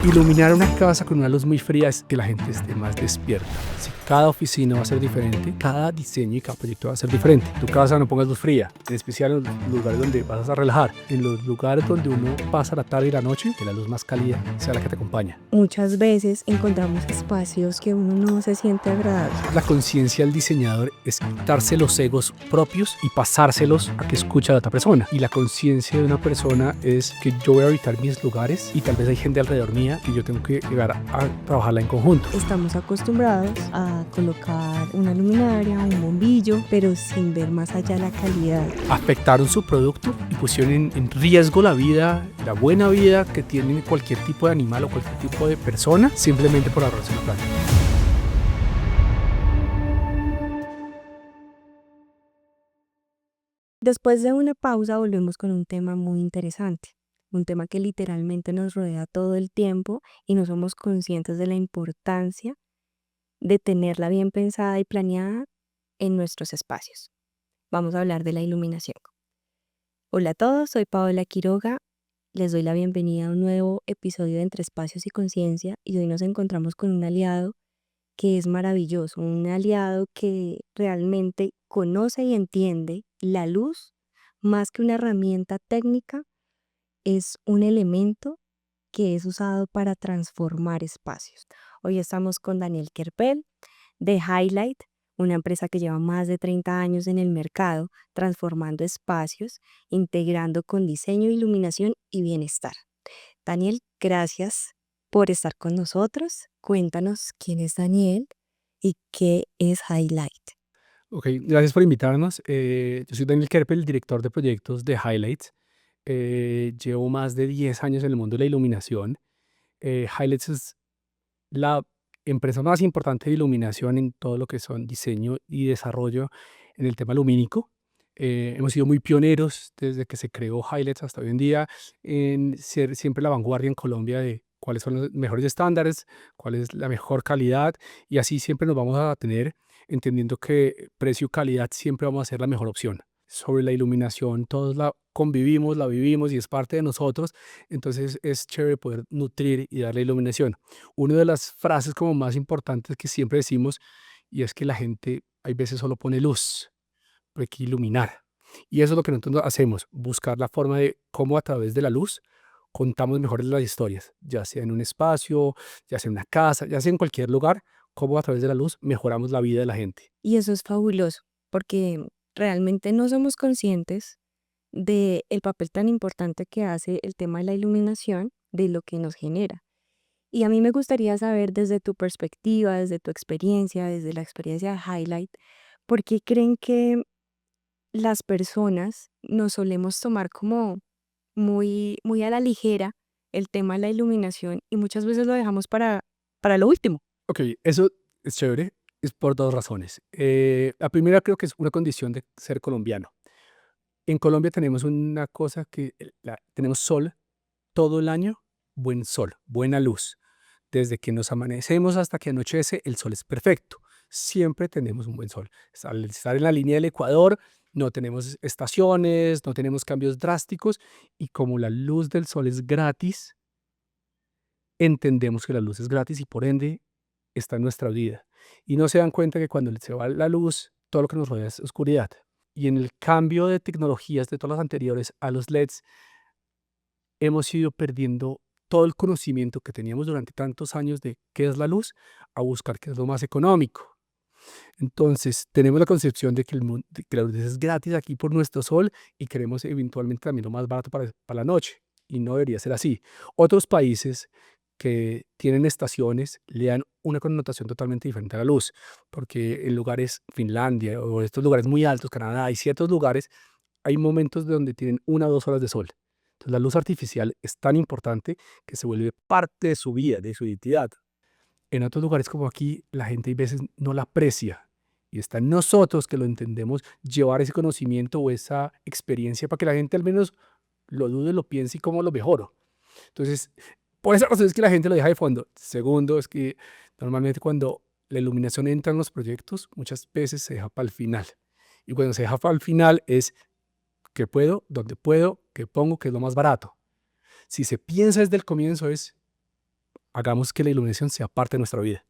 Iluminar una casa con una luz muy fría es que la gente esté más despierta. Si cada oficina va a ser diferente, cada diseño y cada proyecto va a ser diferente. Tu casa no pongas luz fría, en especial en los lugares donde vas a relajar. En los lugares donde uno pasa la tarde y la noche, que la luz más cálida sea la que te acompaña. Muchas veces encontramos espacios que uno no se siente agradable. La conciencia del diseñador es quitarse los egos propios y pasárselos a que escucha a la otra persona. Y la conciencia de una persona es que yo voy a habitar mis lugares y tal vez hay gente alrededor mía que yo tengo que llegar a trabajarla en conjunto. Estamos acostumbrados a colocar una luminaria, un bombillo, pero sin ver más allá la calidad. Afectaron su producto y pusieron en riesgo la vida, la buena vida que tiene cualquier tipo de animal o cualquier tipo de persona simplemente por ahorrarse una plata. Después de una pausa volvemos con un tema muy interesante, un tema que literalmente nos rodea todo el tiempo y no somos conscientes de la importancia de tenerla bien pensada y planeada en nuestros espacios. Vamos a hablar de la iluminación. Hola a todos, soy Paola Quiroga. Les doy la bienvenida a un nuevo episodio de Entre Espacios y Conciencia y hoy nos encontramos con un aliado que es maravilloso, un aliado que realmente conoce y entiende la luz más que una herramienta técnica, es un elemento que es usado para transformar espacios. Hoy estamos con Daniel Kerpel de Highlight, una empresa que lleva más de 30 años en el mercado, transformando espacios, integrando con diseño, iluminación y bienestar. Daniel, gracias por estar con nosotros. Cuéntanos quién es Daniel y qué es Highlight. Ok, gracias por invitarnos. Yo soy Daniel Kerpel, director de proyectos de Highlights. Llevo más de 10 años en el mundo de la iluminación. Highlights es la empresa más importante de iluminación en todo lo que son diseño y desarrollo en el tema lumínico. Hemos sido muy pioneros desde que se creó Highlights hasta hoy en día en ser siempre la vanguardia en Colombia de cuáles son los mejores estándares, cuál es la mejor calidad y así siempre nos vamos a tener entendiendo que precio-calidad siempre vamos a ser la mejor opción. Sobre la iluminación, todos la convivimos, la vivimos y es parte de nosotros, entonces es chévere poder nutrir y darle iluminación. Una de las frases como más importantes que siempre decimos y es que la gente hay veces solo pone luz, pero hay que iluminar. Y eso es lo que nosotros hacemos, buscar la forma de cómo a través de la luz contamos mejor las historias, ya sea en un espacio, ya sea en una casa, ya sea en cualquier lugar, cómo a través de la luz mejoramos la vida de la gente. Y eso es fabuloso porque realmente no somos conscientes del papel tan importante que hace el tema de la iluminación, de lo que nos genera. Y a mí me gustaría saber desde tu perspectiva, desde tu experiencia, desde la experiencia de Highlight, ¿por qué creen que las personas nos solemos tomar como muy a la ligera el tema de la iluminación y muchas veces lo dejamos para lo último? Ok, eso es chévere, es por dos razones. La primera creo que es una condición de ser colombiano. En Colombia tenemos una cosa que tenemos sol todo el año, buen sol, buena luz. Desde que nos amanecemos hasta que anochece, el sol es perfecto. Siempre tenemos un buen sol. Al estar en la línea del Ecuador, no tenemos estaciones, no tenemos cambios drásticos y como la luz del sol es gratis, entendemos que la luz es gratis y por ende está en nuestra vida. Y no se dan cuenta que cuando se va la luz, todo lo que nos rodea es oscuridad. Y en el cambio de tecnologías de todas las anteriores a los LEDs, hemos ido perdiendo todo el conocimiento que teníamos durante tantos años de qué es la luz a buscar qué es lo más económico. Entonces, tenemos la concepción de que, de que la luz es gratis aquí por nuestro sol y queremos eventualmente también lo más barato para la noche. Y no debería ser así. Otros países que tienen estaciones le dan una connotación totalmente diferente a la luz, porque en lugares, Finlandia o estos lugares muy altos, Canadá, hay ciertos lugares, hay momentos donde tienen 1 o 2 horas de sol. Entonces, la luz artificial es tan importante que se vuelve parte de su vida, de su identidad. En otros lugares como aquí, la gente a veces no la aprecia y está en nosotros que lo entendemos llevar ese conocimiento o esa experiencia para que la gente al menos lo dude, lo piense y cómo lo mejoro. Entonces, por esa razón es que la gente lo deja de fondo. Segundo, es que normalmente cuando la iluminación entra en los proyectos, muchas veces se deja para el final. Y cuando se deja para el final es qué puedo, dónde puedo, qué pongo, qué es lo más barato. Si se piensa desde el comienzo es hagamos que la iluminación sea parte de nuestra vida.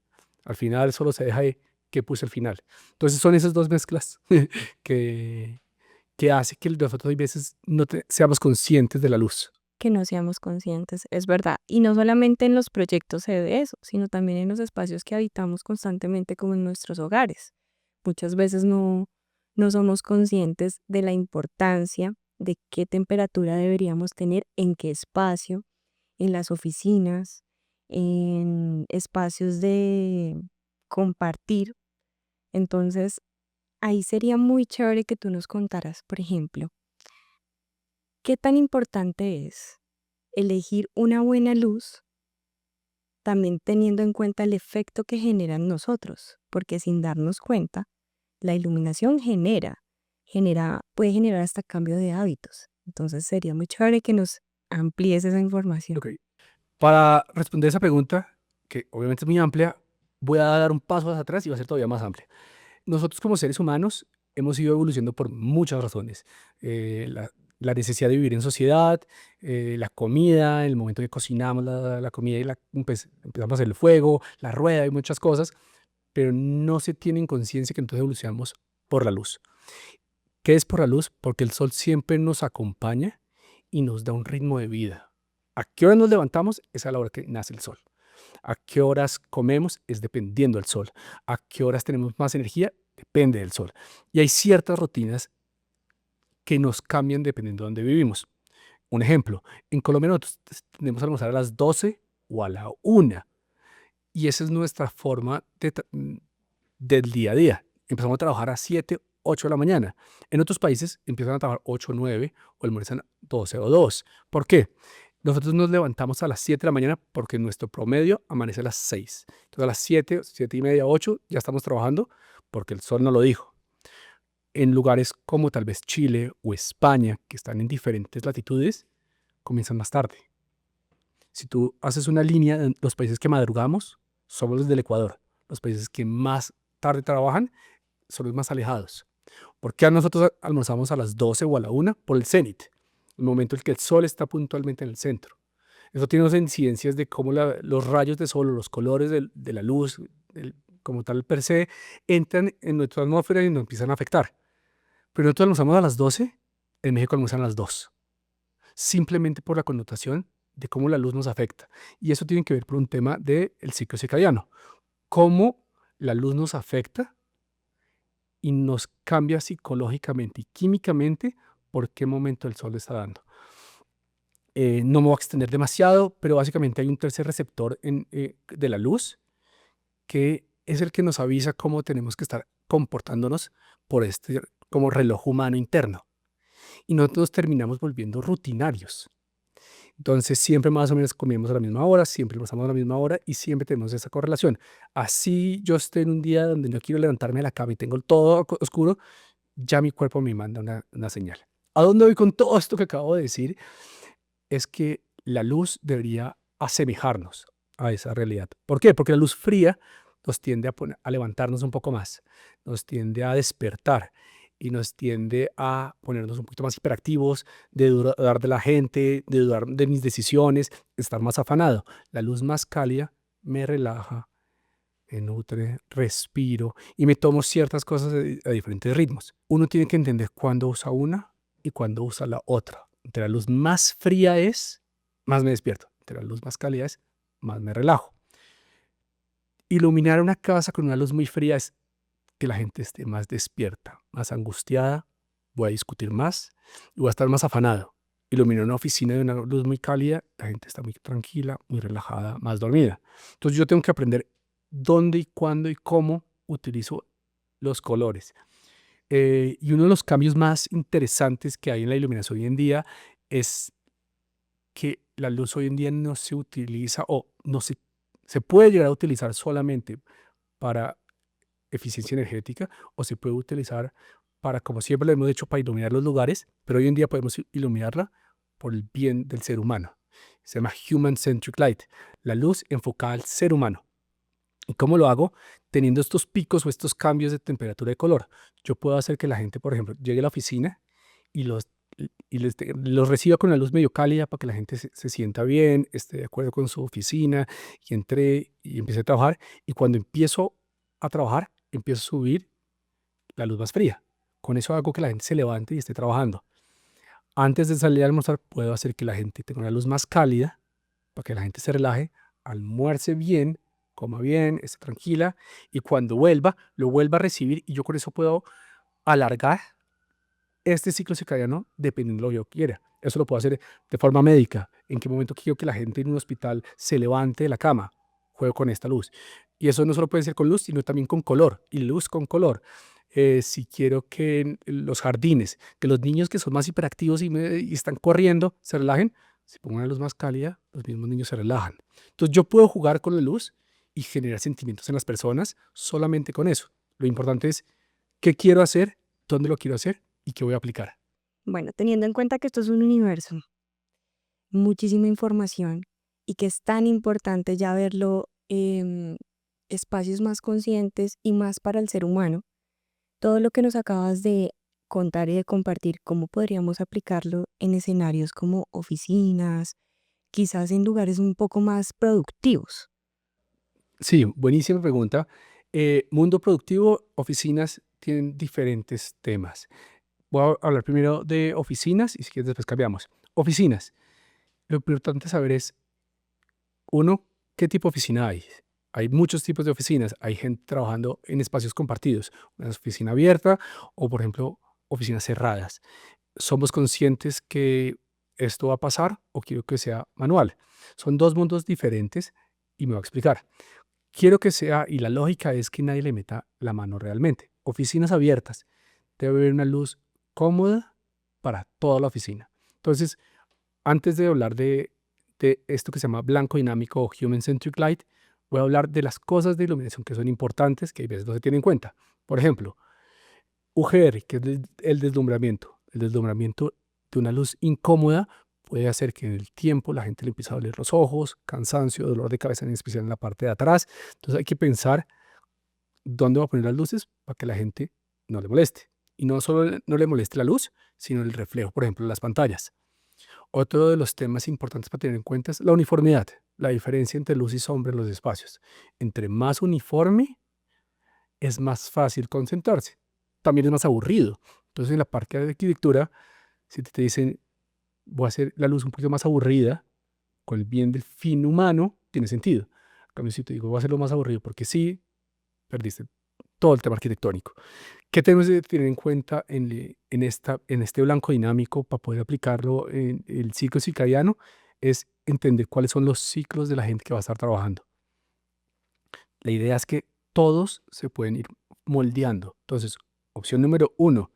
Al final solo se deja de qué puse al final. Entonces son esas dos mezclas que, que hace que nosotros a veces no seamos conscientes de la luz. Que no seamos conscientes, es verdad. Y no solamente en los proyectos se ve eso, sino también en los espacios que habitamos constantemente como en nuestros hogares. Muchas veces no somos conscientes de la importancia de qué temperatura deberíamos tener, en qué espacio, en las oficinas, en espacios de compartir. Entonces, ahí sería muy chévere que tú nos contaras, por ejemplo, qué tan importante es elegir una buena luz, también teniendo en cuenta el efecto que genera en nosotros, porque sin darnos cuenta, la iluminación puede generar hasta cambio de hábitos. Entonces sería muy chévere que nos amplíes esa información. Ok. Para responder esa pregunta, que obviamente es muy amplia, voy a dar un paso hacia atrás y va a ser todavía más amplia. Nosotros como seres humanos hemos ido evolucionando por muchas razones. La necesidad de vivir en sociedad, la comida, el momento que cocinamos la comida y pues, empezamos a hacer el fuego, la rueda y muchas cosas, pero no se tiene en conciencia que entonces evolucionamos por la luz. ¿Qué es por la luz? Porque el sol siempre nos acompaña y nos da un ritmo de vida. ¿A qué hora nos levantamos? Es a la hora que nace el sol. ¿A qué horas comemos? Es dependiendo del sol. ¿A qué horas tenemos más energía? Depende del sol. Y hay ciertas rutinas que nos cambian dependiendo de dónde vivimos. Un ejemplo, en Colombia nosotros tendemos a almorzar a las 12 o a la 1 y esa es nuestra forma del día a día. Empezamos a trabajar a 7, 8 de la mañana. En otros países empiezan a trabajar 8, 9 o almuerzan 12 o 2. ¿Por qué? Nosotros nos levantamos a las 7 de la mañana porque nuestro promedio amanece a las 6. Entonces a las 7, 7 y media, 8 ya estamos trabajando porque el sol nos lo dijo. En lugares como tal vez Chile o España, que están en diferentes latitudes, comienzan más tarde. Si tú haces una línea de los países que madrugamos, somos los del Ecuador. Los países que más tarde trabajan son los más alejados. ¿Por qué a nosotros almorzamos a las 12 o a la 1? Por el cenit, el momento en que el sol está puntualmente en el centro. Eso tiene unas incidencias de cómo los rayos de sol o los colores de la luz, como tal per se, entran en nuestra atmósfera y nos empiezan a afectar. Pero nosotros almorzamos a las 12, en México almuerzan a las 2, simplemente por la connotación de cómo la luz nos afecta. Y eso tiene que ver por un tema del ciclo circadiano, cómo la luz nos afecta y nos cambia psicológicamente y químicamente por qué momento el sol está dando. No me voy a extender demasiado, pero básicamente hay un tercer receptor de la luz que es el que nos avisa cómo tenemos que estar comportándonos por este como reloj humano interno. Y nosotros terminamos volviendo rutinarios. Entonces siempre más o menos comemos a la misma hora, siempre pasamos a la misma hora y siempre tenemos esa correlación. Así yo estoy en un día donde no quiero levantarme de la cama y tengo todo oscuro, ya mi cuerpo me manda una señal. ¿A dónde voy con todo esto que acabo de decir? Es que la luz debería asemejarnos a esa realidad. ¿Por qué? Porque la luz fría nos tiende a levantarnos un poco más, nos tiende a despertar y nos tiende a ponernos un poquito más hiperactivos, de dudar de la gente, de dudar de mis decisiones, estar más afanado. La luz más cálida me relaja, me nutre, respiro y me tomo ciertas cosas a diferentes ritmos. Uno tiene que entender cuándo usa una y cuándo usa la otra. Entre la luz más fría es, más me despierto. Entre la luz más cálida es, más me relajo. Iluminar una casa con una luz muy fría es que la gente esté más despierta, más angustiada, voy a discutir más y voy a estar más afanado. Iluminar una oficina de una luz muy cálida, la gente está muy tranquila, muy relajada, más dormida. Entonces yo tengo que aprender dónde y cuándo y cómo utilizo los colores. Y uno de los cambios más interesantes que hay en la iluminación hoy en día es que la luz hoy en día no se utiliza o no se puede llegar a utilizar solamente para eficiencia energética o se puede utilizar para, como siempre lo hemos dicho, para iluminar los lugares, pero hoy en día podemos iluminarla por el bien del ser humano. Se llama Human Centric Light, la luz enfocada al ser humano. ¿Y cómo lo hago? Teniendo estos picos o estos cambios de temperatura de color. Yo puedo hacer que la gente, por ejemplo, llegue a la oficina y los reciba con una luz medio cálida para que la gente se sienta bien, esté de acuerdo con su oficina y entre y empiece a trabajar. Y cuando empiezo a trabajar, empiezo a subir la luz más fría. Con eso hago que la gente se levante y esté trabajando. Antes de salir a almorzar, puedo hacer que la gente tenga una luz más cálida para que la gente se relaje, almuerce bien, coma bien, esté tranquila y cuando vuelva, lo vuelva a recibir y yo con eso puedo alargar este ciclo circadiano dependiendo de lo que yo quiera. Eso lo puedo hacer de forma médica. En qué momento quiero que la gente en un hospital se levante de la cama, juego con esta luz. Y eso no solo puede ser con luz, sino también con color y luz con color. Si quiero que en los jardines, que los niños que son más hiperactivos y están corriendo se relajen, si pongo una luz más cálida, los mismos niños se relajan. Entonces yo puedo jugar con la luz y generar sentimientos en las personas solamente con eso. Lo importante es qué quiero hacer, dónde lo quiero hacer y qué voy a aplicar. Bueno, teniendo en cuenta que esto es un universo, muchísima información y que es tan importante ya verlo en espacios más conscientes y más para el ser humano, todo lo que nos acabas de contar y de compartir, ¿cómo podríamos aplicarlo en escenarios como oficinas, quizás en lugares un poco más productivos? Sí, buenísima pregunta. Mundo productivo, oficinas tienen diferentes temas. Voy a hablar primero de oficinas y si quieres después cambiamos. Oficinas. Lo importante saber es, uno, ¿qué tipo de oficina hay? Hay muchos tipos de oficinas. Hay gente trabajando en espacios compartidos, una oficina abierta o, por ejemplo, oficinas cerradas. ¿Somos conscientes que esto va a pasar o quiero que sea manual? Son dos mundos diferentes y me voy a explicar. Quiero que sea, y la lógica es que nadie le meta la mano realmente. Oficinas abiertas. Debe haber una luz cómoda para toda la oficina. Entonces, antes de hablar de esto que se llama blanco dinámico o Human Centric Light, voy a hablar de las cosas de iluminación que son importantes que a veces no se tienen en cuenta. Por ejemplo, UGR, que es el deslumbramiento. El deslumbramiento de una luz incómoda puede hacer que en el tiempo la gente le empiece a doler los ojos, cansancio, dolor de cabeza, en especial en la parte de atrás. Entonces hay que pensar dónde va a poner las luces para que la gente no le moleste. Y no solo no le moleste la luz, sino el reflejo, por ejemplo, en las pantallas. Otro de los temas importantes para tener en cuenta es la uniformidad, la diferencia entre luz y sombra en los espacios. Entre más uniforme, es más fácil concentrarse. También es más aburrido. Entonces, en la parte de arquitectura, si te dicen, voy a hacer la luz un poquito más aburrida, con el bien del fin humano, tiene sentido. En cambio, si te digo, voy a hacerlo más aburrido porque sí, perdiste todo el tema arquitectónico. ¿Qué tenemos que tener en cuenta en este blanco dinámico para poder aplicarlo en el ciclo circadiano? Es entender cuáles son los ciclos de la gente que va a estar trabajando. La idea es que todos se pueden ir moldeando. Entonces, opción número uno,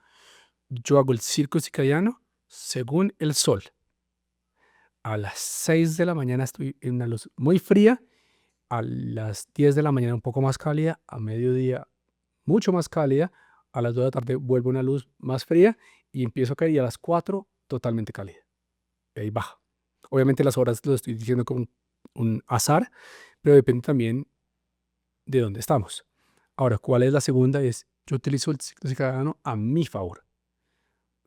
yo hago el ciclo circadiano según el sol. A las 6 de la mañana estoy en una luz muy fría, a las 10 de la mañana un poco más cálida, a mediodía mucho más cálida, a las 2 de la tarde vuelve una luz más fría y empiezo a caer y a las 4 totalmente cálida. Y ahí baja. Obviamente las horas lo estoy diciendo con un azar, pero depende también de dónde estamos. Ahora, ¿cuál es la segunda? Es yo utilizo el ciclo circadiano a mi favor.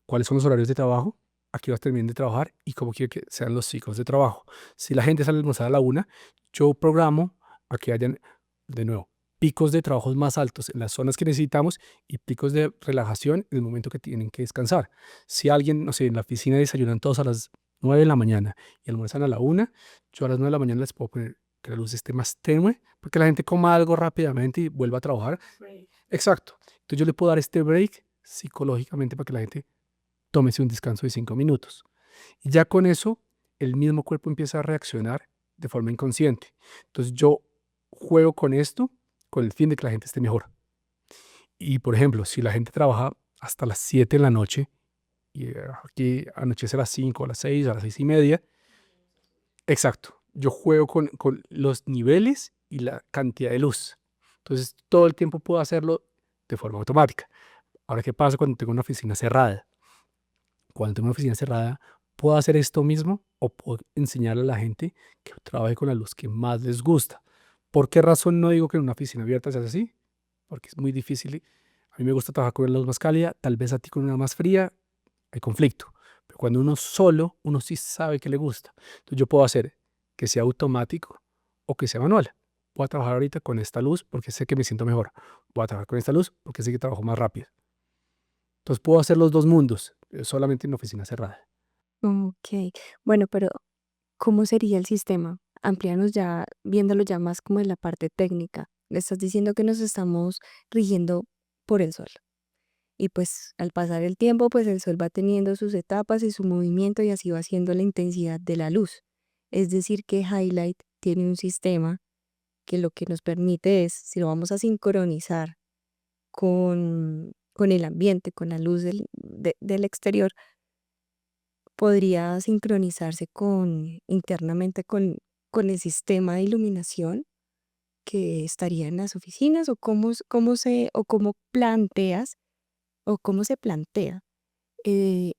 ¿Cuáles son los horarios de trabajo? A qué horas terminen de trabajar y cómo quiero que sean los ciclos de trabajo. Si la gente sale a almorzar a la una, yo programo a que hayan, de nuevo, picos de trabajos más altos en las zonas que necesitamos y picos de relajación en el momento que tienen que descansar. Si alguien, no sé, en la oficina desayunan todos a las 9 de la mañana y almuerzan a la una, yo a las 9 de la mañana les puedo poner que la luz esté más tenue, porque la gente coma algo rápidamente y vuelva a trabajar. Exacto. Entonces yo le puedo dar este break psicológicamente para que la gente tómese un descanso de 5 minutos. Y ya con eso, el mismo cuerpo empieza a reaccionar de forma inconsciente. Entonces yo juego con esto con el fin de que la gente esté mejor. Y por ejemplo, si la gente trabaja hasta las 7 de la noche y aquí anochece a las 5, a las 6, a las 6:30, exacto, yo juego con los niveles y la cantidad de luz. Entonces todo el tiempo puedo hacerlo de forma automática. Ahora, ¿qué pasa cuando tengo una oficina cerrada? Cuando tengo una oficina cerrada, puedo hacer esto mismo o puedo enseñarle a la gente que trabaje con la luz que más les gusta. ¿Por qué razón no digo que en una oficina abierta se hace así? Porque es muy difícil. A mí me gusta trabajar con una luz más cálida, tal vez a ti con una más fría, hay conflicto. Pero cuando uno solo, uno sí sabe que le gusta. Entonces yo puedo hacer que sea automático o que sea manual. Voy a trabajar ahorita con esta luz porque sé que me siento mejor. Voy a trabajar con esta luz porque sé que trabajo más rápido. Entonces puedo hacer los dos mundos, solamente en oficina cerrada. Ok. Bueno, pero ¿cómo sería el sistema? Amplíanos ya, viéndolo ya más como en la parte técnica. Le estás diciendo que nos estamos rigiendo por el sol. Y pues al pasar el tiempo, pues el sol va teniendo sus etapas y su movimiento y así va siendo la intensidad de la luz. Es decir, que Highlight tiene un sistema que lo que nos permite es, si lo vamos a sincronizar con el ambiente, con la luz del exterior, podría sincronizarse internamente con el sistema de iluminación que estaría en las oficinas o o cómo planteas o cómo se plantea eh,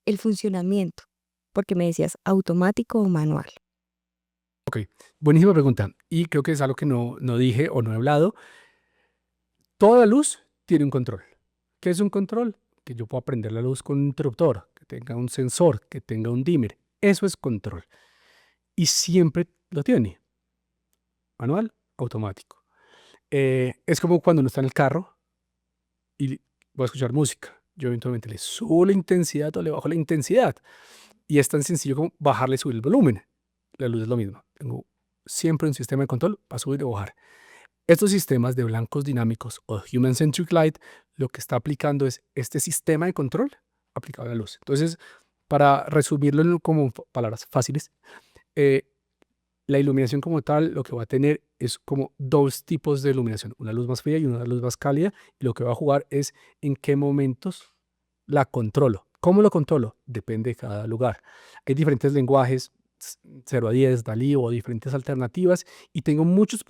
el funcionamiento, porque me decías automático o manual. Ok, buenísima pregunta. Y creo que es algo que no dije o no he hablado. Toda luz tiene un control. ¿Qué es un control? Que yo pueda prender la luz con un interruptor, que tenga un sensor, que tenga un dimmer. Eso es control. Y siempre lo tiene. Manual, automático. Es como cuando uno está en el carro y voy a escuchar música. Yo eventualmente le subo la intensidad o le bajo la intensidad. Y es tan sencillo como bajarle y subir el volumen. La luz es lo mismo. Tengo siempre un sistema de control para subir o bajar. Estos sistemas de blancos dinámicos o Human Centric Light lo que está aplicando es este sistema de control aplicado a la luz. Entonces, para resumirlo como palabras fáciles, eh, la iluminación como tal lo que va a tener es como dos tipos de iluminación, una luz más fría y una luz más cálida, y lo que va a jugar es en qué momentos la controlo. ¿Cómo lo controlo? Depende de cada lugar. Hay diferentes lenguajes, 0 a 10, Dalí o diferentes alternativas, y tengo muchos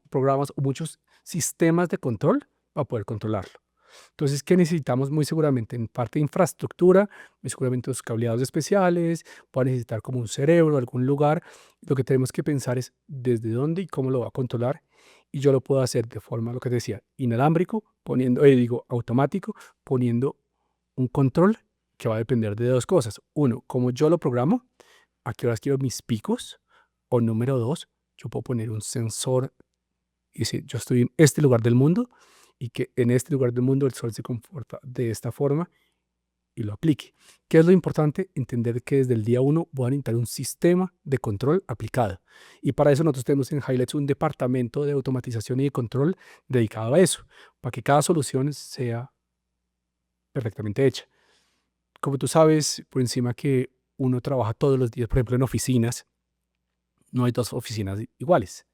programas o muchos sistemas de control para poder controlarlo. Entonces, ¿qué necesitamos? Muy seguramente en parte de infraestructura, muy seguramente los cableados especiales, voy a necesitar como un cerebro, algún lugar. Lo que tenemos que pensar es desde dónde y cómo lo va a controlar. Y yo lo puedo hacer de forma, lo que te decía, inalámbrico, automático, poniendo un control que va a depender de dos cosas. Uno, cómo yo lo programo, a qué horas quiero mis picos. O número dos, yo puedo poner un sensor y decir, yo estoy en este lugar del mundo y que en este lugar del mundo el sol se comporta de esta forma y lo aplique. ¿Qué es lo importante? Entender que desde el día uno voy a necesitar un sistema de control aplicado. Y para eso nosotros tenemos en Highlights un departamento de automatización y de control dedicado a eso, para que cada solución sea perfectamente hecha. Como tú sabes, por encima que uno trabaja todos los días, por ejemplo, en oficinas, no hay dos oficinas iguales.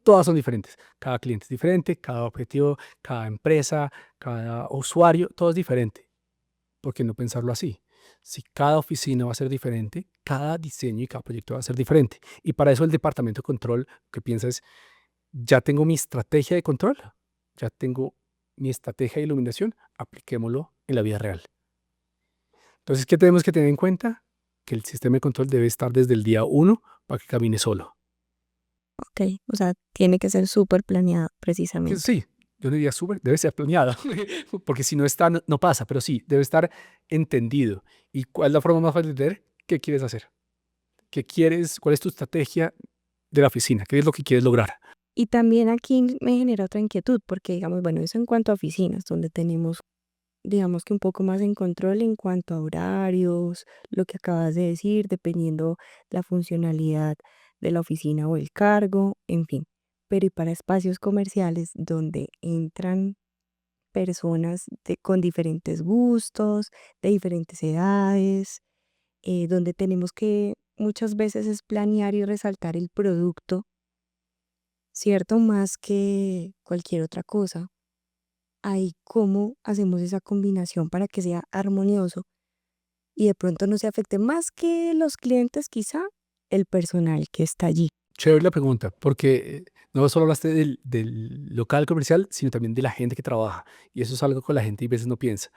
Todas son diferentes. Cada cliente es diferente, cada objetivo, cada empresa, cada usuario, todo es diferente. ¿Por qué no pensarlo así? Si cada oficina va a ser diferente, cada diseño y cada proyecto va a ser diferente. Y para eso el departamento de control, lo que piensa es, ya tengo mi estrategia de control, ya tengo mi estrategia de iluminación, apliquémoslo en la vida real. Entonces, ¿qué tenemos que tener en cuenta? Que el sistema de control debe estar desde el día uno para que camine solo. Ok, o sea, tiene que ser súper planeado Que precisamente. sí, yo no diría súper, debe ser planeada, porque si no está, no pasa, pero sí, debe estar entendido. ¿Y cuál es la forma más fácil de entender? ¿Qué quieres hacer? ¿Qué quieres? ¿Cuál es tu estrategia de la oficina? ¿Qué es lo que quieres lograr? Y también aquí me genera otra inquietud, porque digamos, bueno, eso en cuanto a oficinas, donde tenemos, digamos que un poco más en control en cuanto a horarios, lo que acabas de decir, dependiendo la funcionalidad de la oficina o el cargo, en fin. Pero y para espacios comerciales donde entran personas con diferentes gustos, de diferentes edades, donde tenemos que muchas veces es planear y resaltar el producto, ¿cierto? Más que cualquier otra cosa. Ahí cómo hacemos esa combinación para que sea armonioso y de pronto no se afecte más que los clientes, quizá el personal que está allí. Chévere la pregunta, porque no solo hablaste del local comercial, sino también de la gente que trabaja. Y eso es algo que la gente a veces no piensa.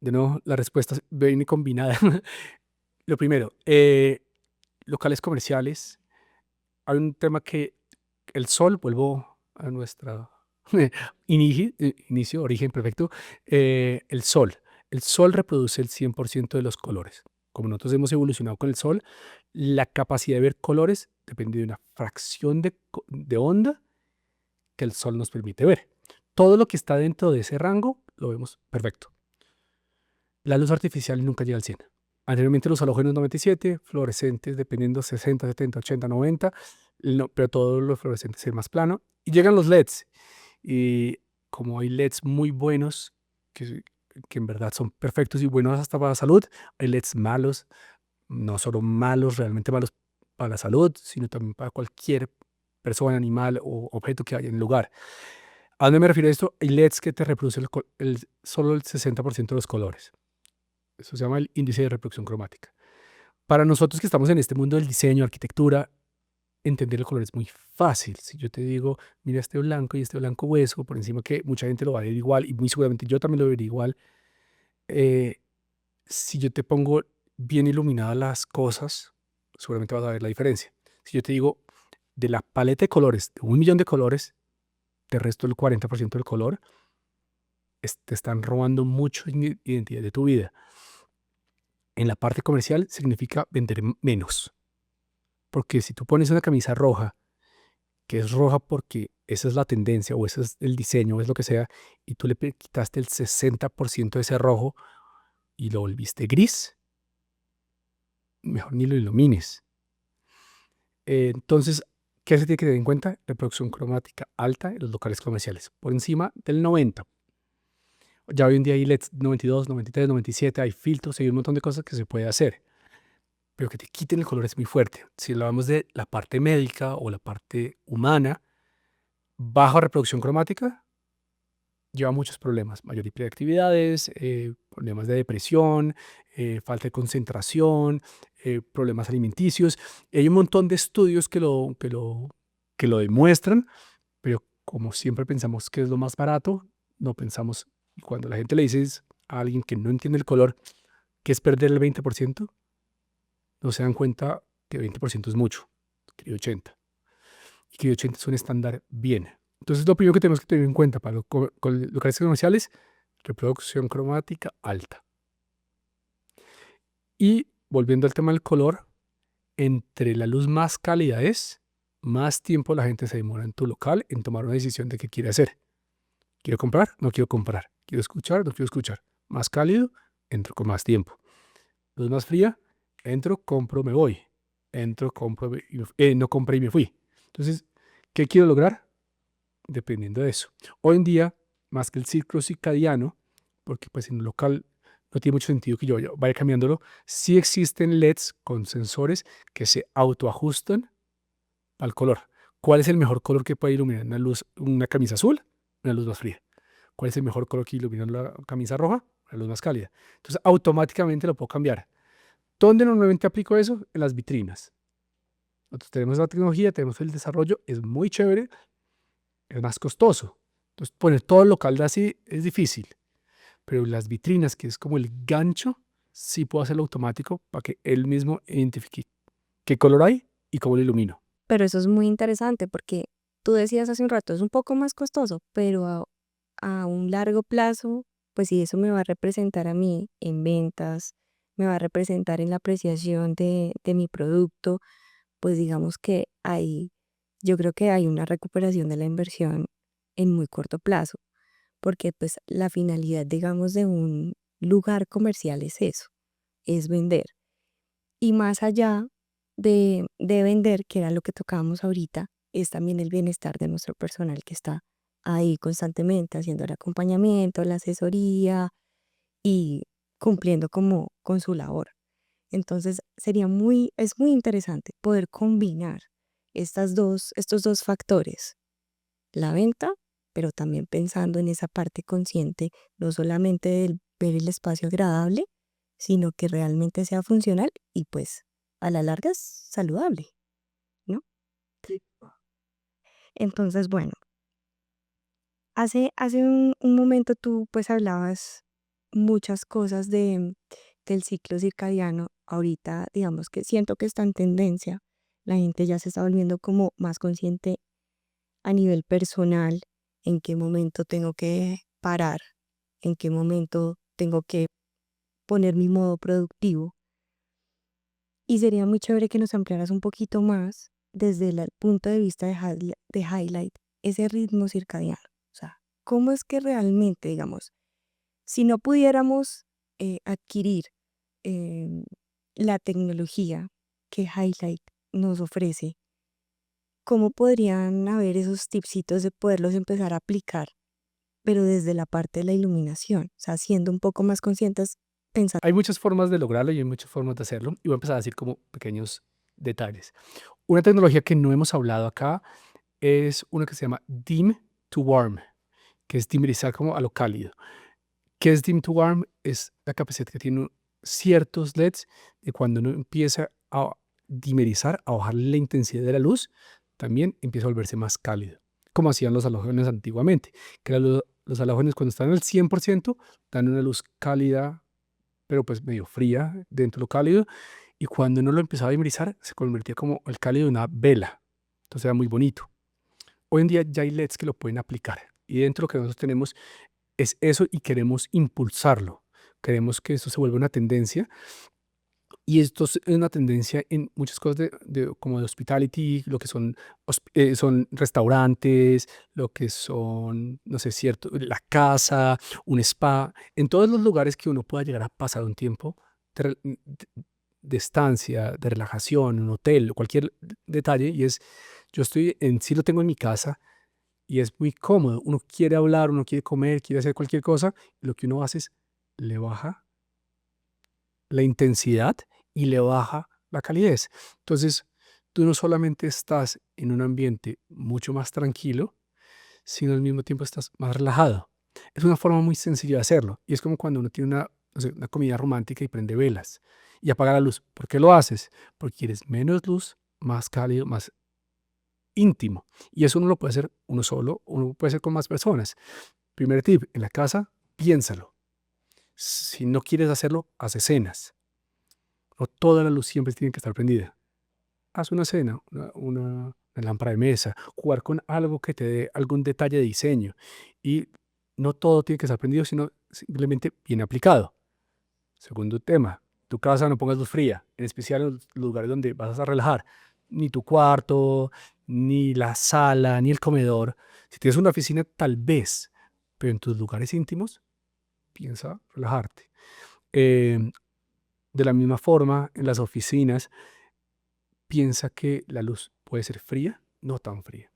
De nuevo, la respuesta viene combinada. Lo primero, locales comerciales. Hay un tema que el sol, vuelvo a nuestra inicio, origen perfecto, el sol. El sol reproduce el 100% de los colores. Como nosotros hemos evolucionado con el sol, la capacidad de ver colores depende de una fracción de onda que el sol nos permite ver. Todo lo que está dentro de ese rango lo vemos perfecto. La luz artificial nunca llega al 100. Anteriormente los halógenos 97, fluorescentes dependiendo 60, 70, 80, 90, no, pero todos los fluorescentes es más plano. Y llegan los LEDs. Y como hay LEDs muy buenos, que en verdad son perfectos y buenos hasta para la salud, hay LEDs malos, no solo malos, realmente malos para la salud, sino también para cualquier persona, animal o objeto que haya en el lugar. ¿A dónde me refiero a esto? Hay LEDs que te reproducen solo el 60% de los colores. Eso se llama el índice de reproducción cromática. Para nosotros que estamos en este mundo del diseño, arquitectura, entender el color es muy fácil. Si yo te digo, mira este blanco y este blanco hueso, por encima que mucha gente lo va a ver igual y muy seguramente yo también lo vería igual. eh, si yo te pongo bien iluminadas las cosas, seguramente vas a ver la diferencia. Si yo te digo, de la paleta de colores, de 1 millón de colores, te resto el 40% del color, te están robando mucho identidad de tu vida. En la parte comercial significa vender menos. Porque si tú pones una camisa roja, que es roja porque esa es la tendencia o ese es el diseño o es lo que sea, y tú le quitaste el 60% de ese rojo y lo volviste gris, mejor ni lo ilumines. Entonces, ¿qué se tiene que tener en cuenta? Reproducción cromática alta en los locales comerciales, por encima del 90. Ya hoy en día hay LEDs 92, 93, 97, hay filtros, hay un montón de cosas que se puede hacer, pero que te quiten el color es muy fuerte. Si hablamos de la parte médica o la parte humana, baja reproducción cromática lleva muchos problemas, mayor hiperactividades, problemas de depresión, falta de concentración, problemas alimenticios. Hay un montón de estudios que lo demuestran, pero como siempre pensamos que es lo más barato, no pensamos, y cuando la gente le dice a alguien que no entiende el color, que es perder el 20%, no se dan cuenta que 20% es mucho, que 80, y que 80 es un estándar bien. Entonces, lo primero que tenemos que tener en cuenta para los locales comerciales, reproducción cromática alta. Y volviendo al tema del color, entre la luz más cálida es, más tiempo la gente se demora en tu local en tomar una decisión de qué quiere hacer. ¿Quiero comprar? No quiero comprar. ¿Quiero escuchar? No quiero escuchar. Más cálido, entro con más tiempo. Luz más fría, entro, compro, me voy. Entro, compro, no compré y me fui. Entonces, ¿qué quiero lograr? Dependiendo de eso. Hoy en día, más que el ciclo circadiano, porque pues en un local no tiene mucho sentido que yo vaya cambiándolo, sí existen LEDs con sensores que se autoajustan al color. ¿Cuál es el mejor color que puede iluminar una luz, una camisa azul? Una luz más fría. ¿Cuál es el mejor color que ilumina la camisa roja? Una luz más cálida. Entonces, automáticamente lo puedo cambiar. ¿Dónde normalmente aplico eso? En las vitrinas. Nosotros tenemos la tecnología, tenemos el desarrollo, es muy chévere, es más costoso. Entonces, poner todo el local de así es difícil, pero las vitrinas, que es como el gancho, sí puedo hacerlo automático para que él mismo identifique qué color hay y cómo lo ilumino. Pero eso es muy interesante porque tú decías hace un rato, es un poco más costoso, pero a un largo plazo, pues si eso me va a representar a mí en ventas, me va a representar en la apreciación de mi producto, pues digamos que yo creo que hay una recuperación de la inversión en muy corto plazo, porque pues la finalidad, digamos, de un lugar comercial es eso, es vender. Y más allá de vender, que era lo que tocábamos ahorita, es también el bienestar de nuestro personal que está ahí constantemente haciendo el acompañamiento, la asesoría y cumpliendo como con su labor. Entonces es muy interesante poder combinar estos dos factores, la venta, pero también pensando en esa parte consciente, no solamente del ver el espacio agradable, sino que realmente sea funcional y pues a la larga es saludable, ¿no? Sí. Entonces, bueno, hace un momento tú pues hablabas muchas cosas del ciclo circadiano. Ahorita, digamos que siento que está en tendencia. La gente ya se está volviendo como más consciente a nivel personal, en qué momento tengo que parar, en qué momento tengo que poner mi modo productivo. Y sería muy chévere que nos ampliaras un poquito más desde el punto de vista de highlight, ese ritmo circadiano. O sea, ¿cómo es que realmente, digamos, si no pudiéramos adquirir em, la tecnología que Highlight nos ofrece, cómo podrían haber esos tipsitos de poderlos empezar a aplicar, pero desde la parte de la iluminación? O sea, siendo un poco más conscientes, pensando. Hay muchas formas de lograrlo y hay muchas formas de hacerlo. Y voy a empezar a decir como pequeños detalles. Una tecnología que no hemos hablado acá es una que se llama Dim to Warm, que es dimerizar como a lo cálido. ¿Qué es dim to warm? Es la capacidad que tienen ciertos LEDs de cuando uno empieza a dimerizar, a bajar la intensidad de la luz, también empieza a volverse más cálido, como hacían los halógenos antiguamente, que los halógenos cuando están al 100% dan una luz cálida, pero pues medio fría dentro de lo cálido, y cuando uno lo empezaba a dimerizar, se convertía como el cálido de una vela, entonces era muy bonito. Hoy en día ya hay LEDs que lo pueden aplicar, y dentro de lo que nosotros tenemos es eso y queremos impulsarlo. Queremos que esto se vuelva una tendencia y esto es una tendencia en muchas cosas como de hospitality, lo que son, son restaurantes, lo que son, no sé, cierto, la casa, un spa, en todos los lugares que uno pueda llegar a pasar un tiempo de estancia, de relajación, un hotel, cualquier detalle. Y es, yo estoy en sí lo tengo en mi casa y es muy cómodo. Uno quiere hablar, uno quiere comer, quiere hacer cualquier cosa. Y lo que uno hace es le baja la intensidad y le baja la calidez. Entonces, tú no solamente estás en un ambiente mucho más tranquilo, sino al mismo tiempo estás más relajado. Es una forma muy sencilla de hacerlo. Y es como cuando uno tiene una, no sé, una comida romántica y prende velas y apaga la luz. ¿Por qué lo haces? Porque quieres menos luz, más cálido, más íntimo. Y eso uno lo puede hacer uno solo, uno puede hacer con más personas. Primer tip, en la casa, piénsalo. Si no quieres hacerlo, haz escenas. No toda la luz siempre tiene que estar prendida. Haz una escena, una lámpara de mesa, jugar con algo que te dé algún detalle de diseño. Y no todo tiene que estar prendido, sino simplemente bien aplicado. Segundo tema, tu casa no pongas luz fría, en especial en los lugares donde vas a relajar. Ni tu cuarto, ni la sala, ni el comedor. Si tienes una oficina, tal vez, pero en tus lugares íntimos, piensa relajarte. Eh, de la misma forma, en las oficinas, piensa que la luz puede ser fría, no tan fría.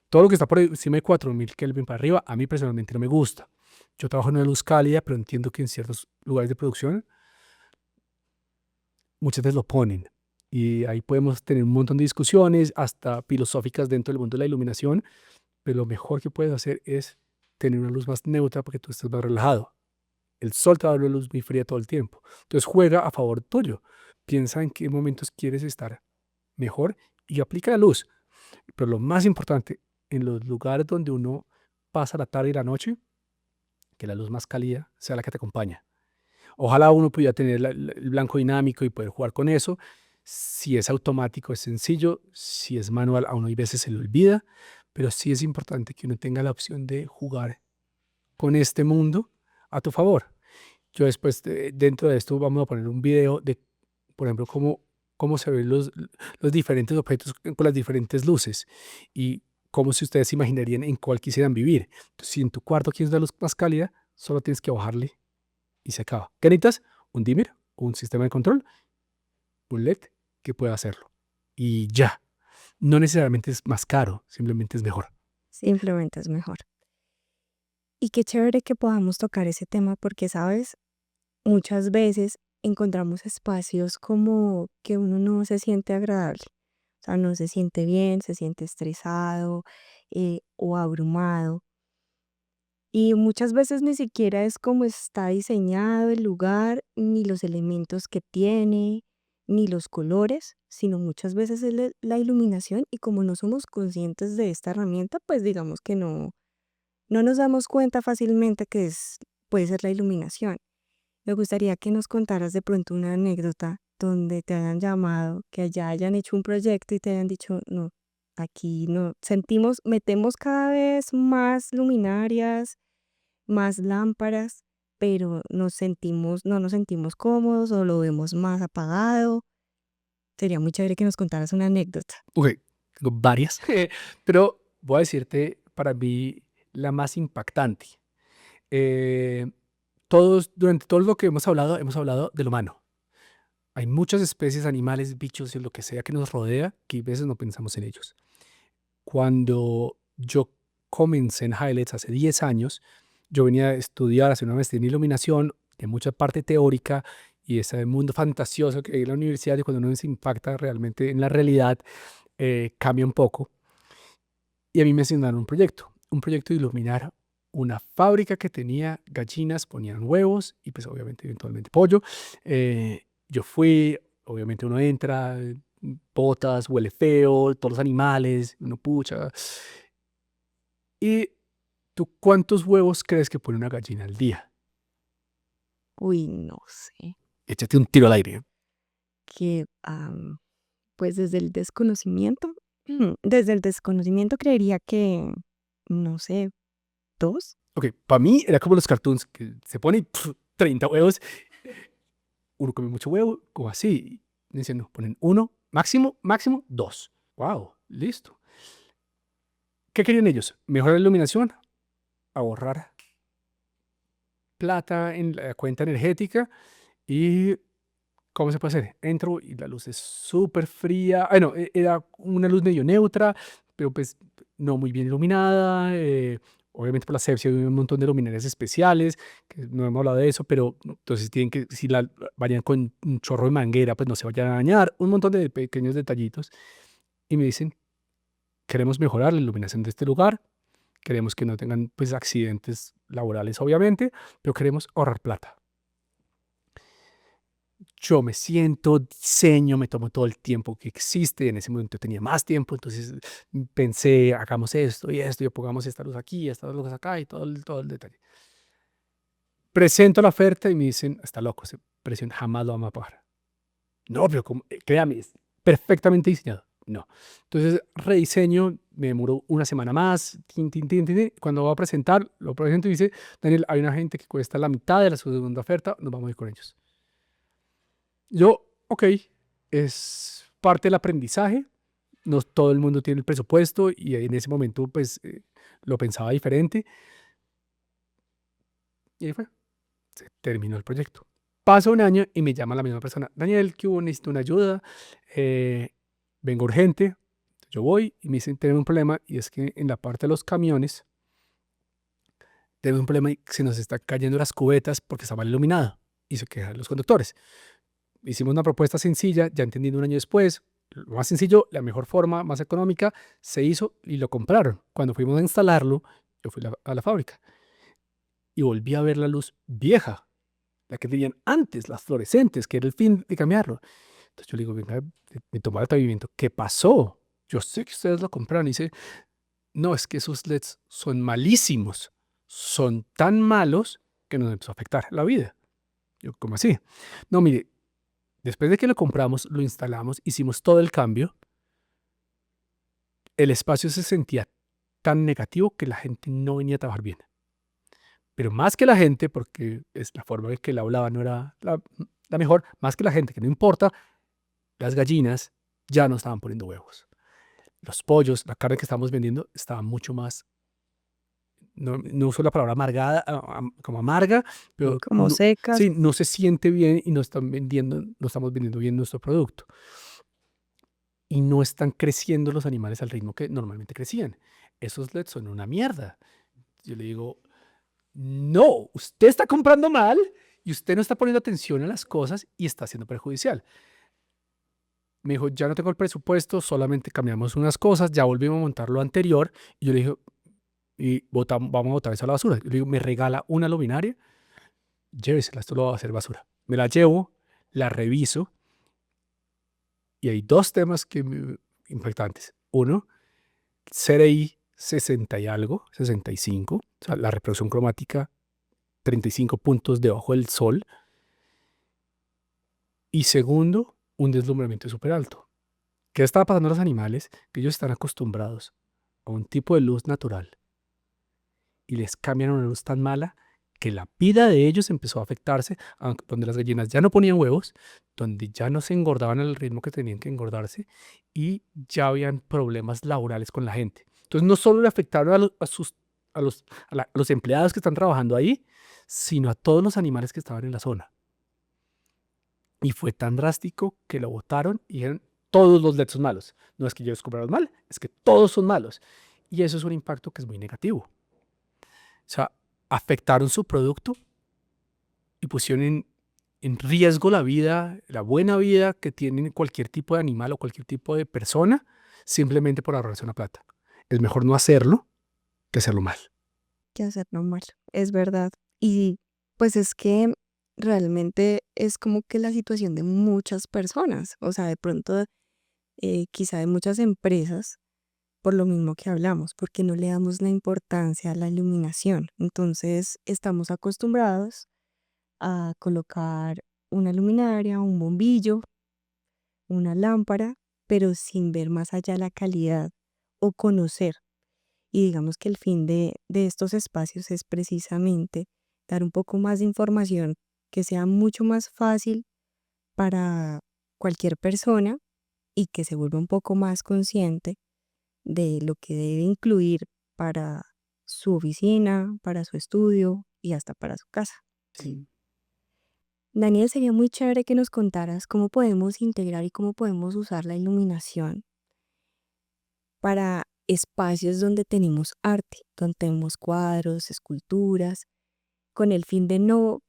Todo lo que está por encima de 4000 Kelvin para arriba, a mí personalmente no me gusta. Yo trabajo en una luz cálida, pero entiendo que en ciertos lugares de producción muchas veces lo ponen. Y ahí podemos tener un montón de discusiones, hasta filosóficas dentro del mundo de la iluminación, pero lo mejor que puedes hacer es tener una luz más neutra para que tú estés más relajado. El sol te va a dar una luz muy fría todo el tiempo. Entonces juega a favor tuyo. Piensa en qué momentos quieres estar mejor y aplica la luz. Pero lo más importante, en los lugares donde uno pasa la tarde y la noche, que la luz más cálida sea la que te acompaña. Ojalá uno pudiera tener el blanco dinámico y poder jugar con eso. Si es automático es sencillo, si es manual a uno hay veces se le olvida, pero sí es importante que uno tenga la opción de jugar con este mundo a tu favor. Yo después, dentro de esto, vamos a poner un video de, por ejemplo, cómo se ven los diferentes objetos con las diferentes luces y cómo si ustedes se imaginarían en cuál quisieran vivir. Entonces, si en tu cuarto quieres una luz más cálida, solo tienes que bajarle y se acaba. ¿Qué necesitas? Un dimmer, un sistema de control, un LED que pueda hacerlo. Y ya. No necesariamente es más caro, simplemente es mejor. Simplemente es mejor. Y qué chévere que podamos tocar ese tema porque, ¿sabes? Muchas veces encontramos espacios como que uno no se siente agradable, o sea, no se siente bien, se siente estresado o abrumado. Y muchas veces ni siquiera es como está diseñado el lugar, ni los elementos que tiene, ni los colores, sino muchas veces es la iluminación y como no somos conscientes de esta herramienta, pues digamos que no nos damos cuenta fácilmente que puede ser la iluminación. Me gustaría que nos contaras de pronto una anécdota donde te hayan llamado, que ya hayan hecho un proyecto y te hayan dicho, no, aquí no, metemos cada vez más luminarias, más lámparas, pero no nos sentimos cómodos o lo vemos más apagado. Sería muy chévere que nos contaras una anécdota. Ok, tengo varias, pero voy a decirte para mí la más impactante. Eh, durante todo lo que hemos hablado del humano. Hay muchas especies, animales, bichos y lo que sea que nos rodea que a veces no pensamos en ellos. Cuando yo comencé en Highlights hace 10 años, yo venía a estudiar, a hacer una maestría en iluminación, de mucha parte teórica y ese mundo fantasioso que hay en la universidad y cuando uno se impacta realmente en la realidad, cambia un poco. Y a mí me asignaron un proyecto de iluminar una fábrica que tenía gallinas, ponían huevos y pues obviamente eventualmente pollo. Yo fui, obviamente uno entra, botas, huele feo, todos los animales, uno pucha. ¿Y tú cuántos huevos crees que pone una gallina al día? Uy, no sé. Échate un tiro al aire. Que, pues desde el desconocimiento creería que, no sé, 2. Ok, para mí era como los cartoons que se pone y 30 huevos. Uno come mucho huevo, como así. Dicen, no, ponen uno, máximo dos. Wow, listo. ¿Qué querían ellos? Mejorar la iluminación, ahorrar plata en la cuenta energética y ¿cómo se puede hacer? Entro y la luz es súper fría. Bueno, era una luz medio neutra, pero pues no muy bien iluminada. Obviamente por la asepsia hay un montón de luminarias especiales, que no hemos hablado de eso, pero entonces tienen que, si la varían con un chorro de manguera, pues no se vayan a dañar. Un montón de pequeños detallitos. Y me dicen, queremos mejorar la iluminación de este lugar, queremos que no tengan pues accidentes laborales, obviamente, pero queremos ahorrar plata. Yo me siento, diseño, me tomo todo el tiempo que existe. En ese momento tenía más tiempo, entonces pensé, hagamos esto y esto, y pongamos esta luz aquí, esta luz acá y todo el detalle. Presento la oferta y me dicen, está loco, ese precio jamás lo vamos a pagar. No, pero créame, es perfectamente diseñado. No. Entonces rediseño, me demoro una semana más, cuando voy a presentar, lo presento y dice, Daniel, hay una gente que cuesta la mitad de la segunda oferta, nos vamos a ir con ellos. Yo, ok, es parte del aprendizaje, no todo el mundo tiene el presupuesto y en ese momento pues lo pensaba diferente y ahí fue, se terminó el proyecto. Pasa un año y me llama la misma persona, Daniel, ¿qué hubo? Necesito una ayuda, eh, vengo urgente, yo voy y me dicen, tenemos un problema y es que en la parte de los camiones tenemos un problema y se nos están cayendo las cubetas porque está mal iluminado y se quejan los conductores. Hicimos una propuesta sencilla, ya entendiendo un año después, lo más sencillo, la mejor forma, más económica, se hizo y lo compraron. Cuando fuimos a instalarlo, yo fui a la fábrica y volví a ver la luz vieja, la que tenían antes, las fluorescentes, que era el fin de cambiarlo. Entonces yo le digo, venga, me tomó el atrevimiento, ¿qué pasó? Yo sé que ustedes lo compraron y dice, no, es que esos LEDs son malísimos, son tan malos que nos empezó a afectar la vida. Yo, ¿cómo así? No, mire, después de que lo compramos, lo instalamos, hicimos todo el cambio, el espacio se sentía tan negativo que la gente no venía a trabajar bien. Pero más que la gente, porque es la forma en que él hablaba no era la mejor, más que la gente, que no importa, las gallinas ya no estaban poniendo huevos. Los pollos, la carne que estábamos vendiendo estaba mucho más, no uso la palabra amargada, como amarga, pero Como secas. sí, no se siente bien y no estamos vendiendo bien nuestro producto. Y no están creciendo los animales al ritmo que normalmente crecían. Esos LEDs son una mierda. Yo le digo, no, usted está comprando mal y usted no está poniendo atención a las cosas y está siendo perjudicial. Me dijo, ya no tengo el presupuesto, solamente cambiamos unas cosas, ya volvimos a montar lo anterior. Y yo le dije, vamos a botar eso a la basura. Yo le digo, me regala una luminaria, llévesela, esto lo va a hacer basura. Me la llevo, la reviso y hay dos temas impactantes. Uno, CRI 60 y algo, 65, o sea, la reproducción cromática 35 puntos debajo del sol. Y segundo, un deslumbramiento súper alto. ¿Qué está pasando a los animales? Que ellos están acostumbrados a un tipo de luz natural y les cambian a una luz tan mala que la vida de ellos empezó a afectarse, donde las gallinas ya no ponían huevos, donde ya no se engordaban al ritmo que tenían que engordarse y ya habían problemas laborales con la gente. Entonces no solo le afectaron a los empleados que están trabajando ahí, sino a todos los animales que estaban en la zona. Y fue tan drástico que lo votaron y dijeron, todos los LEDs son malos. No es que ellos compraron mal, es que todos son malos. Y eso es un impacto que es muy negativo. O sea, afectaron su producto y pusieron en riesgo la vida, la buena vida que tiene cualquier tipo de animal o cualquier tipo de persona, simplemente por ahorrarse una plata. Es mejor no hacerlo que hacerlo mal. Que hacerlo mal, es verdad. Y pues es que realmente es como que la situación de muchas personas, o sea, de pronto quizá de muchas empresas, por lo mismo que hablamos, porque no le damos la importancia a la iluminación. Entonces estamos acostumbrados a colocar una luminaria, un bombillo, una lámpara, pero sin ver más allá la calidad o conocer. Y digamos que el fin de estos espacios es precisamente dar un poco más de información que sea mucho más fácil para cualquier persona y que se vuelva un poco más consciente de lo que debe incluir para su oficina, para su estudio y hasta para su casa. Sí. Daniel, sería muy chévere que nos contaras cómo podemos integrar y cómo podemos usar la iluminación para espacios donde tenemos arte, donde tenemos cuadros, esculturas, con el fin de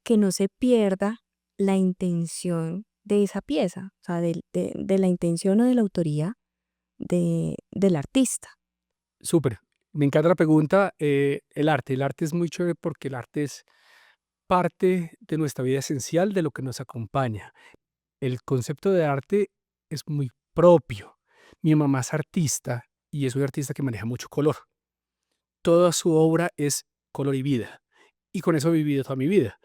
que no se pierda la intención de esa pieza, o sea, de la intención o de la autoría del artista. Súper. Me encanta la pregunta. El arte. El arte es muy chévere porque el arte es parte de nuestra vida esencial, de lo que nos acompaña. El concepto de arte es muy propio. Mi mamá es artista y es un artista que maneja mucho color. Toda su obra es color y vida. Y con eso he vivido toda mi vida.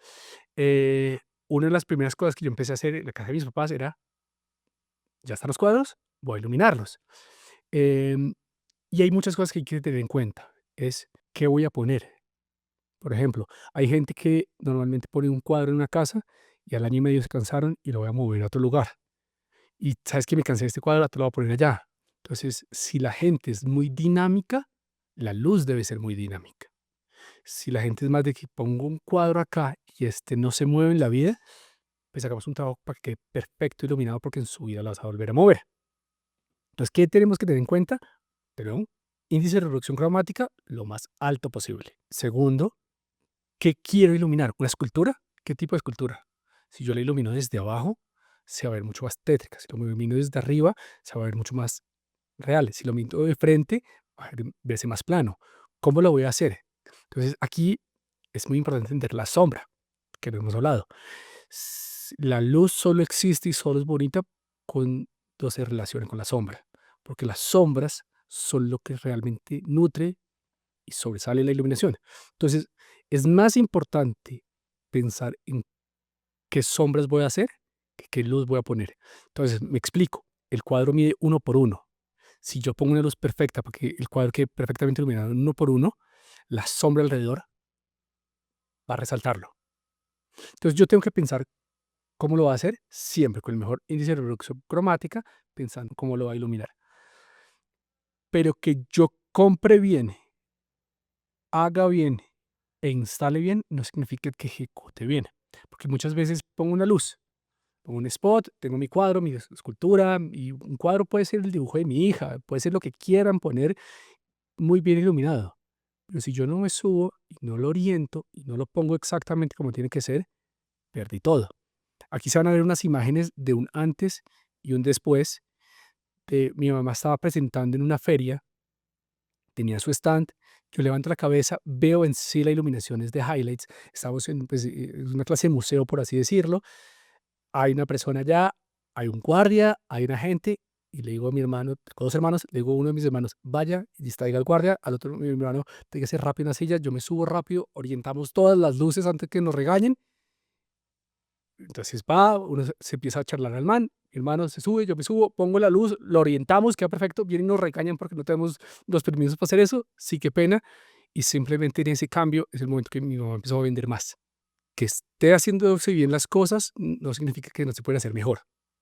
Eh, una de las primeras cosas que yo empecé a hacer en la casa de mis papás era, ya están los cuadros, voy a iluminarlos. Em, y hay muchas cosas que hay que tener en cuenta. Es qué voy a poner. Por ejemplo, hay gente que normalmente pone un cuadro en una casa y al año y medio se cansaron y lo voy a mover a otro lugar. Y sabes que me cansé de este cuadro, te lo voy a poner allá. Entonces, si la gente es muy dinámica, la luz debe ser muy dinámica. Si la gente es más de que pongo un cuadro acá y este no se mueve en la vida, pues hagamos un trabajo para que quede perfecto iluminado porque en su vida la vas a volver a mover. Entonces, ¿qué tenemos que tener en cuenta? Pero índice de reproducción cromática lo más alto posible. Segundo, ¿qué quiero iluminar? ¿Una escultura? ¿Qué tipo de escultura? Si yo la ilumino desde abajo, se va a ver mucho más tétrica. Si lo ilumino desde arriba, se va a ver mucho más real. Si lo ilumino de frente, va a verse más plano. ¿Cómo lo voy a hacer? Entonces, aquí es muy importante entender la sombra, que no hemos hablado. La luz solo existe y solo es bonita cuando se relaciona con la sombra, porque las sombras son lo que realmente nutre y sobresale la iluminación. Entonces, es más importante pensar en qué sombras voy a hacer que qué luz voy a poner. Entonces, me explico. El cuadro mide 1 por 1. Si yo pongo una luz perfecta para que el cuadro quede perfectamente iluminado 1 por 1, la sombra alrededor va a resaltarlo. Entonces, yo tengo que pensar cómo lo va a hacer, siempre con el mejor índice de reproducción cromática, pensando cómo lo va a iluminar. Pero que yo compre bien, haga bien e instale bien, no significa que ejecute bien. Porque muchas veces pongo una luz, pongo un spot, tengo mi cuadro, mi escultura, y un cuadro puede ser el dibujo de mi hija, puede ser lo que quieran poner muy bien iluminado. Pero si yo no me subo y no lo oriento y no lo pongo exactamente como tiene que ser, perdí todo. Aquí se van a ver unas imágenes de un antes y un después. Mi mamá estaba presentando en una feria, tenía su stand, yo levanto la cabeza, veo en sí la iluminación es de highlights, estamos en pues, una clase de museo, por así decirlo, hay una persona allá, hay un guardia, hay una gente, y le digo a mi hermano, tengo 2 hermanos, le digo a uno de mis hermanos, vaya y distraiga al guardia, al otro mi hermano, pégase rápido en la silla, yo me subo rápido, orientamos todas las luces antes que nos regañen. Entonces va, uno se empieza a charlar al man, mi hermano se sube, yo me subo, pongo la luz, lo orientamos, queda perfecto, vienen y nos regañan porque no tenemos los permisos para hacer eso, sí, qué pena, y simplemente en ese cambio es el momento que mi mamá empezó a vender más. Que esté haciéndose bien las cosas no significa que no se pueden hacer mejor.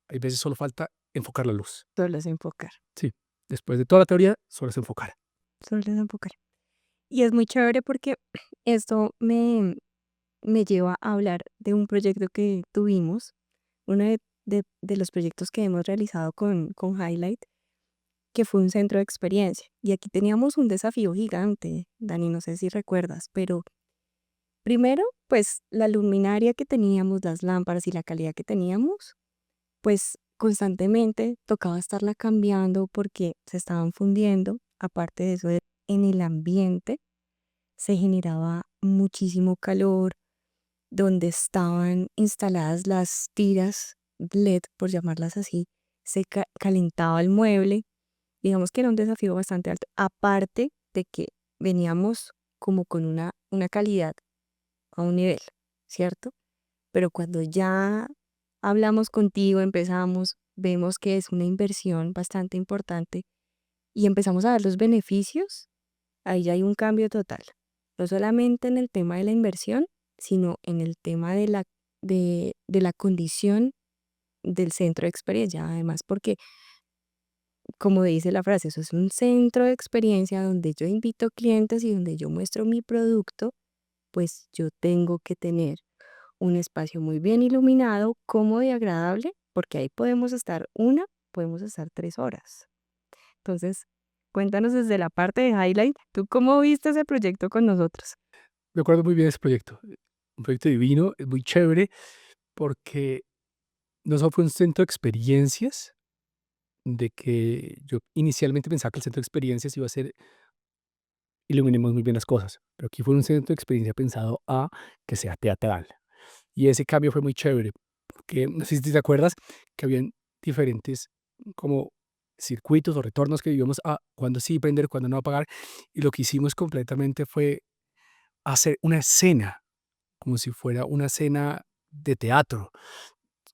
Hay veces solo falta enfocar la luz. Solo es enfocar, Sí, después de toda la teoría, solo es enfocar. solo es enfocar. Y es muy chévere porque esto me lleva a hablar de un proyecto que tuvimos, uno de los proyectos que hemos realizado con Highlight, que fue un centro de experiencia. Y aquí teníamos un desafío gigante, Dani, no sé si recuerdas, pero primero, pues la luminaria que teníamos, las lámparas y la calidad que teníamos, pues constantemente tocaba estarla cambiando porque se estaban fundiendo. Aparte de eso, en el ambiente se generaba muchísimo calor, donde estaban instaladas las tiras LED, por llamarlas así, se calentaba el mueble. Digamos que era un desafío bastante alto. Aparte de que veníamos como con una calidad a un nivel, ¿cierto? Pero cuando ya hablamos contigo, empezamos, vemos que es una inversión bastante importante y empezamos a ver los beneficios, ahí ya hay un cambio total. No solamente en el tema de la inversión, sino en el tema de la condición del centro de experiencia. Además, porque, como dice la frase, eso es un centro de experiencia donde yo invito clientes y donde yo muestro mi producto, pues yo tengo que tener un espacio muy bien iluminado, cómodo y agradable, porque ahí podemos estar 3 horas. Entonces, cuéntanos desde la parte de Highlight, ¿tú cómo viste ese proyecto con nosotros? Me acuerdo muy bien de ese proyecto. Un proyecto divino, es muy chévere porque no solo fue un centro de experiencias, de que yo inicialmente pensaba que el centro de experiencias iba a ser iluminemos muy bien las cosas, pero aquí fue un centro de experiencia pensado a que sea teatral. Y ese cambio fue muy chévere, porque no sé si te acuerdas que habían diferentes como circuitos o retornos que vivíamos a cuándo sí prender, cuándo no apagar. Y lo que hicimos completamente fue hacer una escena, como si fuera una escena de teatro.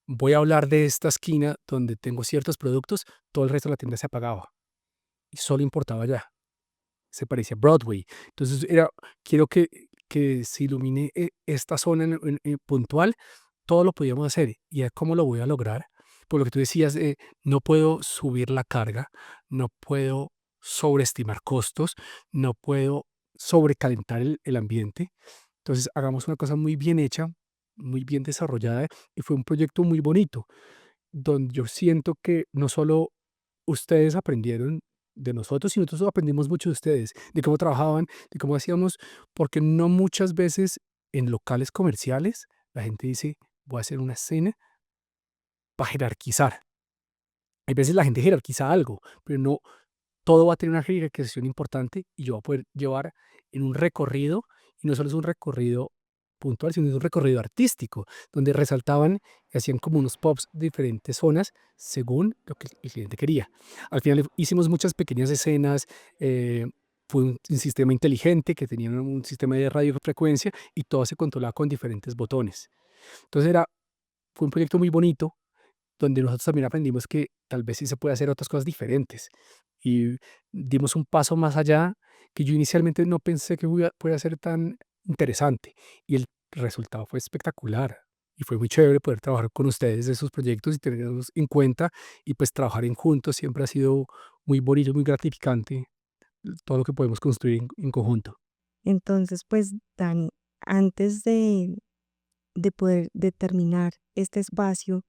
Voy a hablar de esta esquina donde tengo ciertos productos, todo el resto de la tienda se apagaba y solo importaba ya. Se parecía a Broadway. Entonces era, quiero que se ilumine esta zona puntual, todo lo podíamos hacer. ¿Y a cómo lo voy a lograr? Por lo que tú decías, no puedo subir la carga, no puedo sobreestimar costos, no puedo sobrecalentar el ambiente. Entonces hagamos una cosa muy bien hecha, muy bien desarrollada y fue un proyecto muy bonito, donde yo siento que no solo ustedes aprendieron de nosotros y nosotros aprendimos mucho de ustedes, de cómo trabajaban, de cómo hacíamos, porque no muchas veces en locales comerciales la gente dice, voy a hacer una escena para jerarquizar. Hay veces la gente jerarquiza algo, pero no todo va a tener una jerarquización importante y yo voy a poder llevar en un recorrido, y no solo es un recorrido puntual, sino es un recorrido artístico, donde resaltaban y hacían como unos pops de diferentes zonas según lo que el cliente quería. Al final hicimos muchas pequeñas escenas, fue un sistema inteligente que tenía un sistema de radiofrecuencia y todo se controlaba con diferentes botones. Entonces fue un proyecto muy bonito donde nosotros también aprendimos que tal vez sí se puede hacer otras cosas diferentes. Y dimos un paso más allá que yo inicialmente no pensé que fuera ser tan interesante. Y el resultado fue espectacular. Y fue muy chévere poder trabajar con ustedes de esos proyectos y tenerlos en cuenta. Y pues trabajar en juntos siempre ha sido muy bonito, muy gratificante, todo lo que podemos construir en conjunto. Entonces, pues, Dani, antes de poder determinar este espacio,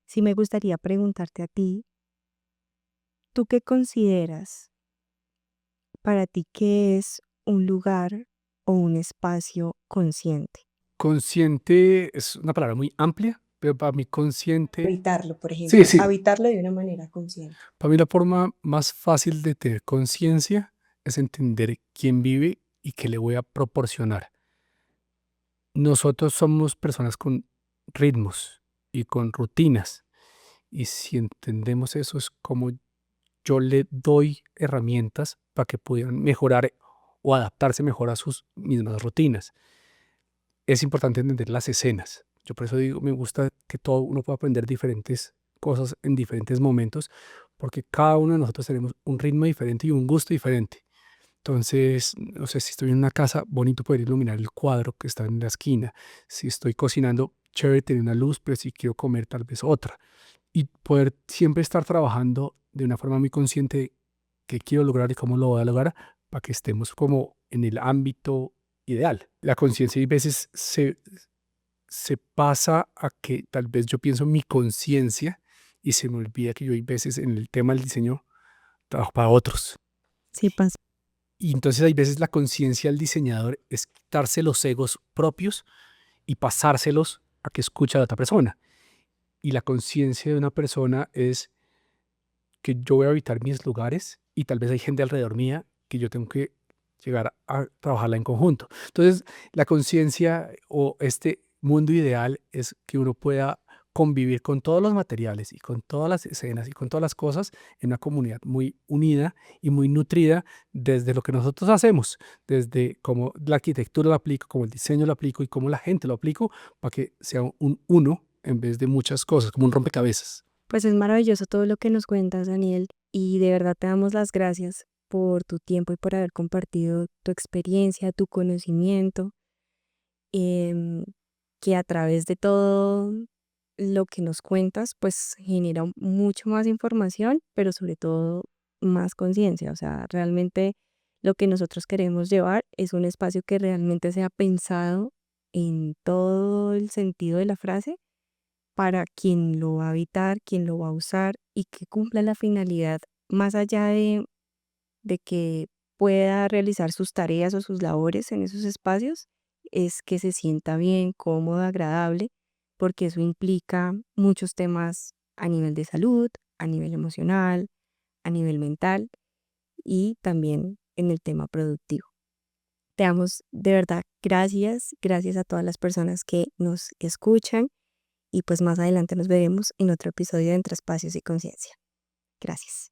sí me gustaría preguntarte a ti, ¿tú qué consideras para ti que es un lugar o un espacio consciente? Consciente es una palabra muy amplia, pero para mí consciente, Habitarlo, por sí, ejemplo, sí, habitarlo de una manera consciente. para mí la forma más fácil de tener conciencia es entender quién vive y qué le voy a proporcionar. Nosotros somos personas con ritmos y con rutinas, y si entendemos eso es como yo le doy herramientas para que puedan mejorar o adaptarse mejor a sus mismas rutinas. Es importante entender las escenas. Yo por eso digo, me gusta que todo uno pueda aprender diferentes cosas en diferentes momentos, porque cada uno de nosotros tenemos un ritmo diferente y un gusto diferente. Entonces, no sé, si estoy en una casa, bonito poder iluminar el cuadro que está en la esquina. Si estoy cocinando, chévere tener una luz, pero si quiero comer, tal vez otra. Y poder siempre estar trabajando de una forma muy consciente de qué quiero lograr y cómo lo voy a lograr para que estemos como en el ámbito ideal. La conciencia a veces se pasa a que tal vez yo pienso en mi conciencia y se me olvida que yo hay veces en el tema del diseño trabajo para otros. Sí pasa. Y entonces hay veces la conciencia del diseñador es quitarse los egos propios y pasárselos a que escucha a la otra persona. Y la conciencia de una persona es que yo voy a habitar mis lugares y tal vez hay gente alrededor mía que yo tengo que llegar a trabajarla en conjunto. Entonces, la conciencia o este mundo ideal es que uno pueda convivir con todos los materiales y con todas las escenas y con todas las cosas en una comunidad muy unida y muy nutrida desde lo que nosotros hacemos, desde cómo la arquitectura lo aplico, cómo el diseño lo aplico y cómo la gente lo aplico para que sea un uno en vez de muchas cosas, como un rompecabezas. Pues es maravilloso todo lo que nos cuentas, Daniel, y de verdad te damos las gracias por tu tiempo y por haber compartido tu experiencia, tu conocimiento, em, que a través de todo lo que nos cuentas, pues genera mucho más información, pero sobre todo más conciencia. O sea, realmente lo que nosotros queremos llevar es un espacio que realmente sea pensado en todo el sentido de la frase para quien lo va a habitar, quien lo va a usar y que cumpla la finalidad más allá de que pueda realizar sus tareas o sus labores en esos espacios, es que se sienta bien, cómodo, agradable, porque eso implica muchos temas a nivel de salud, a nivel emocional, a nivel mental y también en el tema productivo. Te damos de verdad gracias, gracias a todas las personas que nos escuchan y pues más adelante nos veremos en otro episodio de Entre Espacios y Conciencia. Gracias.